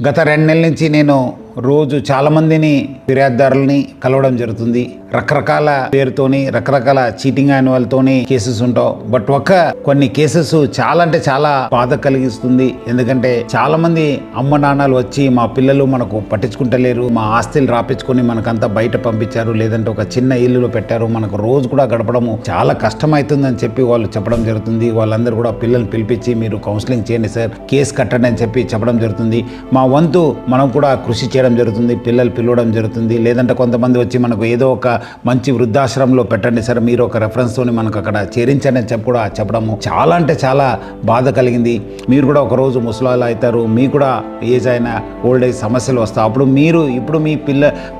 గత 2 నెలల నుంచి నేను రోజు చాలామందిని ఫిర్యాదుదారులని కలవడం జరుగుతుంది. రకరకాల పేరుతోని రకరకాల చీటింగ్ అయిన వాళ్ళతోని కేసెస్ ఉంటావు. బట్ కొన్ని కేసెస్ చాలా అంటే చాలా బాధ కలిగిస్తుంది. ఎందుకంటే చాలా మంది అమ్మ నాన్నలు వచ్చి మా పిల్లలు మనకు పట్టించుకుంటలేరు, మా ఆస్తులు రాపించుకొని మనకంతా బయట పంపించారు, లేదంటే ఒక చిన్న ఇల్లులో పెట్టారు, మనకు రోజు కూడా గడపడము చాలా కష్టమవుతుందని చెప్పి వాళ్ళు చెప్పడం జరుగుతుంది. వాళ్ళందరూ కూడా పిల్లల్ని పిలిపించి మీరు కౌన్సిలింగ్ చేయండి సార్, కేసు కట్టండి అని చెప్పి చెప్పడం జరుగుతుంది. మా వంతు మనం కూడా కృషి చేయడం జరుగుతుంది, పిల్లలు పిలవడం జరుగుతుంది. లేదంటే కొంతమంది వచ్చి మనకు ఏదో ఒక మంచి వృద్ధాశ్రమంలో పెట్టండి సార్, మీరు ఒక రెఫరెన్స్తోని మనకు అక్కడ చేరించండి అని చెప్పి కూడా చెప్పడము చాలా అంటే చాలా బాధ కలిగింది. మీరు కూడా ఒకరోజు ముసలాళ్ళు అవుతారు, మీకు కూడా ఏజ్ అయిన ఓల్డ్ ఏజ్ సమస్యలు వస్తాయి. అప్పుడు ఇప్పుడు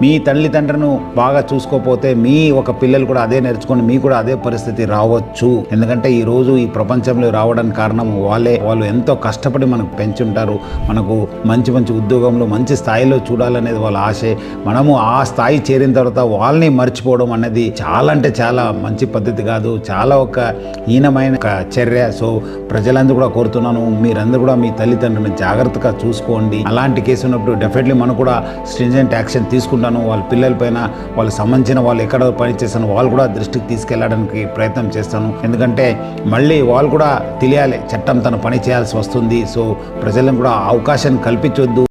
మీ తల్లిదండ్రులను బాగా చూసుకోకపోతే మీ ఒక పిల్లలు కూడా అదే నేర్చుకొని మీకు కూడా అదే పరిస్థితి రావచ్చు. ఎందుకంటే ఈరోజు ఈ ప్రపంచంలో రావడానికి కారణం వాళ్ళు ఎంతో కష్టపడి మనకు పెంచుంటారు. మనకు మంచి ఉద్యోగంలో మంచి స్థాయిలో చూడాలనేది వాళ్ళ ఆశే. మనము ఆ స్థాయి చేరిన తర్వాత వాళ్ళని మర్చిపోవడం అనేది చాలా అంటే చాలా మంచి పద్ధతి కాదు, చాలా ఒక హీనమైన చర్య. సో ప్రజలందరూ కూడా కోరుతున్నాను, మీరందరూ కూడా మీ తల్లిదండ్రులను జాగ్రత్తగా చూసుకోండి. అలాంటి కేసు ఉన్నప్పుడు డెఫినెట్లీ మనం కూడా స్ట్రింజెంట్ యాక్షన్ తీసుకుంటాను. వాళ్ళ పిల్లలపైన వాళ్ళకి సంబంధించిన వాళ్ళు ఎక్కడ పనిచేస్తాను వాళ్ళు కూడా దృష్టికి తీసుకెళ్ళడానికి ప్రయత్నం చేస్తాను. ఎందుకంటే మళ్ళీ వాళ్ళు కూడా తెలియాలి చట్టం తన పని చేయాల్సి వస్తుంది. సో ప్రజలను కూడా అవకాశాన్ని కల్పించొద్దు.